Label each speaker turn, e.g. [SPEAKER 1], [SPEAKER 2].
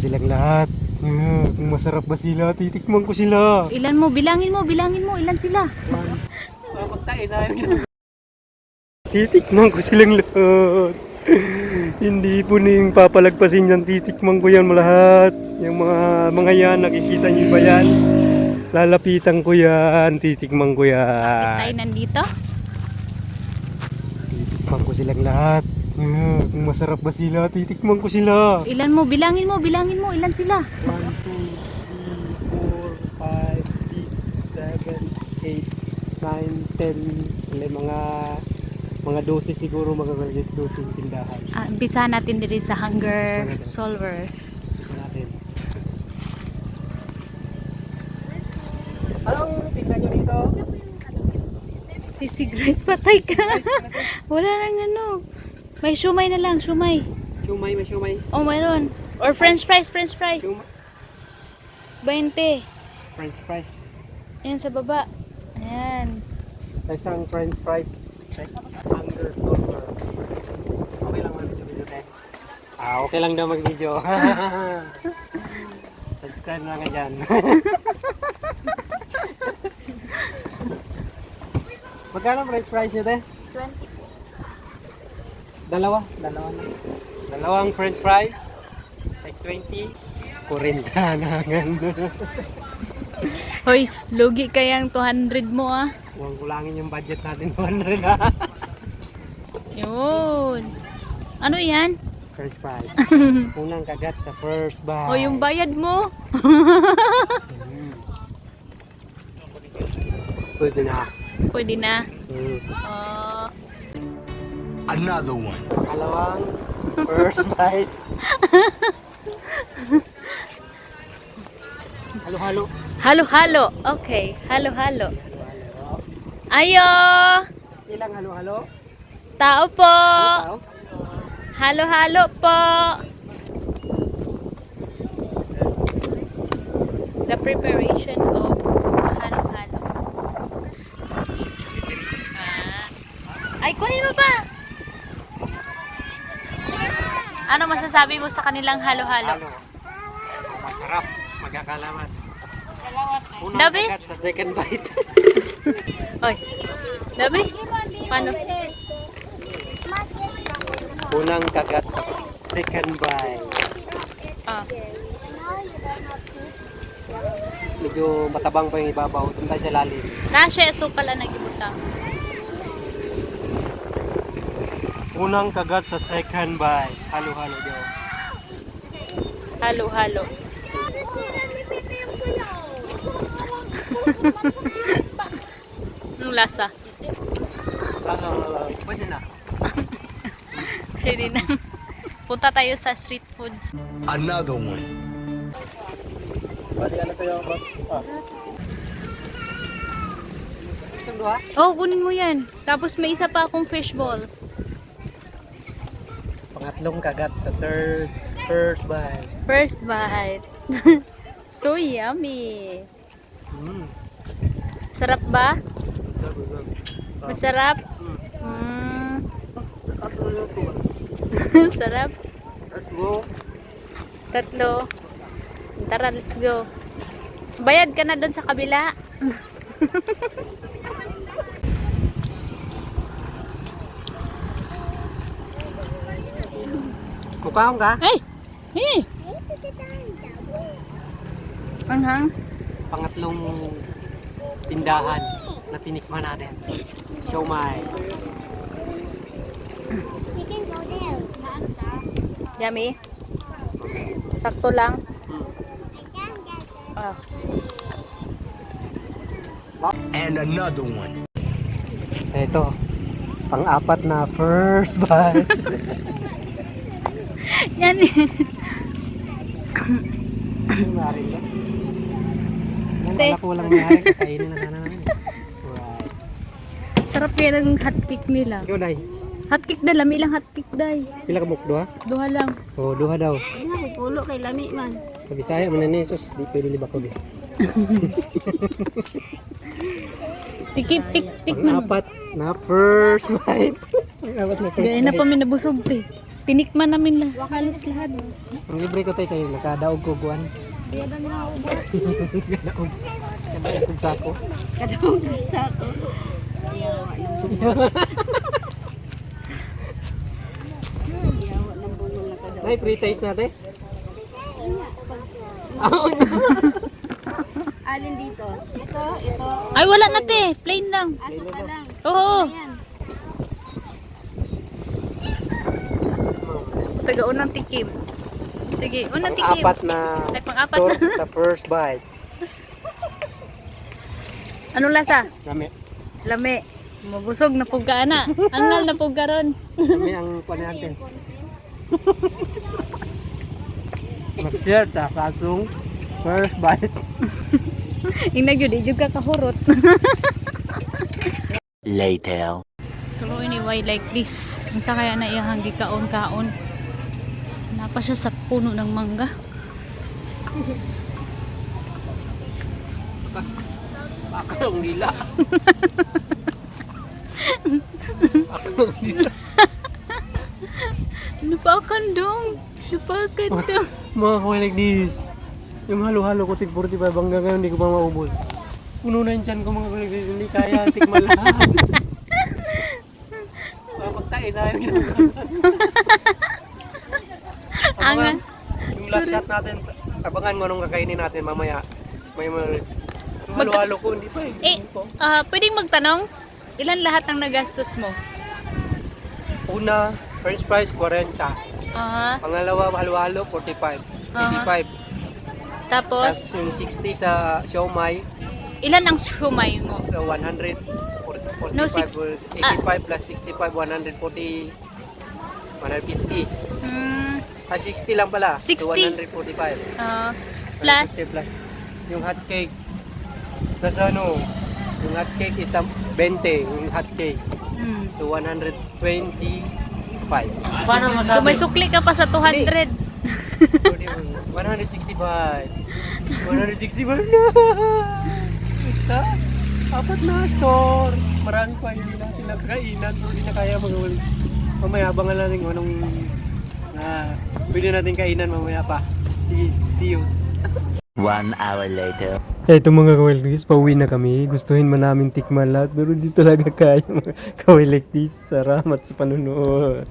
[SPEAKER 1] silang lahat. Kung masarap ba sila, titikman ko sila.
[SPEAKER 2] Ilan mo? Bilangin mo, ilan sila?
[SPEAKER 1] Titikman ko silang lahat. Hindi po ning papalagpasin yan, titikman ko yan lahat. Yung mga yan, nakikita niyo ba yan? Lalapitan ko yan, titikman ko
[SPEAKER 2] Tayo
[SPEAKER 1] yan.
[SPEAKER 2] nandito?
[SPEAKER 1] Titikman ko silang lahat. Kung masarap ba sila, titikman ko sila.
[SPEAKER 2] Ilan mo? Bilangin mo, ilan sila?
[SPEAKER 1] 1, 2, 3, 4, 5, 6, 7, 8, 9, 10. Mga 12 siguro, mga 12 yung tindahan.
[SPEAKER 2] Umpisa natin diri sa Hunger Solver.
[SPEAKER 1] Natin. Anong tingnan nyo dito?
[SPEAKER 2] Si Grace, patay ka. Wala nang ano. May shumay na lang, shumay.
[SPEAKER 1] Shumay, may shumay.
[SPEAKER 2] Oh, mayroon. Or french fries. 20.
[SPEAKER 1] French fries.
[SPEAKER 2] Ayan sa baba. Ayan.
[SPEAKER 1] Isang french fries. Hunger Solver. Okay lang mag-video tayo. Okay lang daw mag-video. Subscribe na nga dyan. Magkano french fries nyo tayo?
[SPEAKER 2] 20.
[SPEAKER 1] Dalawa na. Dalawang french fries. Like 20. 40 na ganda.
[SPEAKER 2] Hoy, lugi kayang 200 mo ah.
[SPEAKER 1] Huwag kulangin yung budget natin 200 na.
[SPEAKER 2] Yun. Ano yan?
[SPEAKER 1] French fries. Unang kagat sa first bite.
[SPEAKER 2] O yung bayad mo.
[SPEAKER 1] Pwede na.
[SPEAKER 2] Pwede na.
[SPEAKER 1] Mm.
[SPEAKER 3] Another one.
[SPEAKER 1] Kalawang first bite. Halo-halo.
[SPEAKER 2] Halo-halo. Okay, halo-halo. Ayo!
[SPEAKER 1] Ilang halo-halo?
[SPEAKER 2] Tao po!
[SPEAKER 1] Tao?
[SPEAKER 2] Halo-halo po! The preparation of halo-halo. Ay, kunin mo pa! Ano masasabi mo sa kanilang halo-halo?
[SPEAKER 1] Halo. Masarap. Magkakalamat. Unang
[SPEAKER 2] Dabi?
[SPEAKER 1] kagat sa second bite.
[SPEAKER 2] Oy. Dabi? Paano?
[SPEAKER 1] Unang kagat sa second bite.
[SPEAKER 2] Ah.
[SPEAKER 1] Medyo matabang pa yung ibabaw. Doon tayo sa lalim.
[SPEAKER 2] Kasya, so pala nagibutang.
[SPEAKER 1] Unang kagat sa second bite. Halo-halo daw.
[SPEAKER 2] Halo-halo. Anong lasa?
[SPEAKER 1] Pwede na.
[SPEAKER 2] Hindi na. Punta tayo sa street foods.
[SPEAKER 3] Another one.
[SPEAKER 1] Bali ano tayo boss? Itong duha?
[SPEAKER 2] Oh, kunin mo yan. Tapos may isa pa akong fishball.
[SPEAKER 1] Pangatlong kagat sa first bite.
[SPEAKER 2] First bite. So yummy. Sarap ba? Masarap? Sarap?
[SPEAKER 1] Let's go.
[SPEAKER 2] Tatlo. Tara, let's go. Bayad ka na doon sa kabila.
[SPEAKER 1] Mukhaon ka?
[SPEAKER 2] Hey! Hey! Anghang?
[SPEAKER 1] Pangatlong tindahan na tinikman natin. Siomai.
[SPEAKER 2] Yummy? Sakto lang? Ah.
[SPEAKER 3] And another one.
[SPEAKER 1] Ito. Pang-apat na first bite.
[SPEAKER 2] Yan eh.
[SPEAKER 1] Ano nangyari ba?
[SPEAKER 2] Te.
[SPEAKER 1] Wala ko walang nangyari. Kakainin na sana namin. Right.
[SPEAKER 2] Sarap yan ang hotcake nila.
[SPEAKER 1] Ikaw, Day.
[SPEAKER 2] Hotcake na, lami lang hotcake, day.
[SPEAKER 1] Pila ka buk? Duha?
[SPEAKER 2] Duha lang.
[SPEAKER 1] Oo, duha daw.
[SPEAKER 2] Ano, pulo kay lami man.
[SPEAKER 1] Sa Bisaya, mananisos. Di pwede libak ko.
[SPEAKER 2] Tikip, tik man.
[SPEAKER 1] Pang-apat na first bite. Pang-apat na first
[SPEAKER 2] Gaya na
[SPEAKER 1] bite.
[SPEAKER 2] pa may nabusog, te. Tinikman namin halos lahat.
[SPEAKER 1] Ang libre ko tayo kayo, nakadaog ko guwan.
[SPEAKER 2] Diyan na nila ubos.
[SPEAKER 1] Kadaog. Kadaog kong sako.
[SPEAKER 2] Kadong gusto ko.
[SPEAKER 1] Nay, pre-taste natin.
[SPEAKER 2] Alin dito? Ito. Ay, wala na te. Plain lang. Aso ka lang. Oo. Taga unang tikim. Sige, unang tikim.
[SPEAKER 1] Apat na
[SPEAKER 2] Ay, pang-apat
[SPEAKER 1] store
[SPEAKER 2] na.
[SPEAKER 1] sa first bite.
[SPEAKER 2] Anong lasa?
[SPEAKER 1] Lami.
[SPEAKER 2] Lami. Mabusog na pugka na. Angal na pugka ron.
[SPEAKER 1] Lami ang kuha natin. Mag-share sa katong first bite.
[SPEAKER 2] Inag yun, di ka kahurot.
[SPEAKER 3] Later.
[SPEAKER 2] Pero anyway, like this. Kung sa kaya na iyahang gikaon-kaon. Napa siya sa puno ng mangga.
[SPEAKER 1] Akong lila. Akong lila.
[SPEAKER 2] Lupakan dong. Lupakan dong.
[SPEAKER 1] Mga kaway like this. Yung halo-halo ko tig 45 hanggang ngayon hindi ko pa maubos. Puno na yung tiyan ko mga kaway like this. Hindi kaya tikman lahat. Pagkain na yung ginagasan.
[SPEAKER 2] Angan.
[SPEAKER 1] Yung last shot natin, abangan mo nung kakainin natin mamaya. May halo-halo ko, hindi pa eh. Hindi po.
[SPEAKER 2] Pwedeng magtanong, ilan lahat ang nagastos mo?
[SPEAKER 1] Una, french fries 40.
[SPEAKER 2] Ah,
[SPEAKER 1] Pangalawa, halo-halo 45. 85.
[SPEAKER 2] tapos,
[SPEAKER 1] Tapos yung 60 sa siomai,
[SPEAKER 2] ilan ang shumay mo?
[SPEAKER 1] so 100. 45,
[SPEAKER 2] No,
[SPEAKER 1] 85 plus 65, 140, 150.
[SPEAKER 2] Hmm,
[SPEAKER 1] 60 lang pala.
[SPEAKER 2] 60.
[SPEAKER 1] So 145.
[SPEAKER 2] Plus,
[SPEAKER 1] 150 plus. Yung hot cake. Plus ano, yung hot cake is 20, yung hot cake. So 125.
[SPEAKER 2] so may sukli ka pa sa 200.
[SPEAKER 1] 165. 165 na. Sa apat na store. Marami pa hindi natin nakakainan pero hindi na kaya magawin. Mamaya abangan natin kung anong pwede natin kainan mamaya pa. Sige, see you.
[SPEAKER 3] 1 hour later.
[SPEAKER 1] Eto mga kawilkis, pauwi na kami. Gustuhin man namin tikman lahat pero di talaga kaya mga kawilkis. Salamat sa panunood.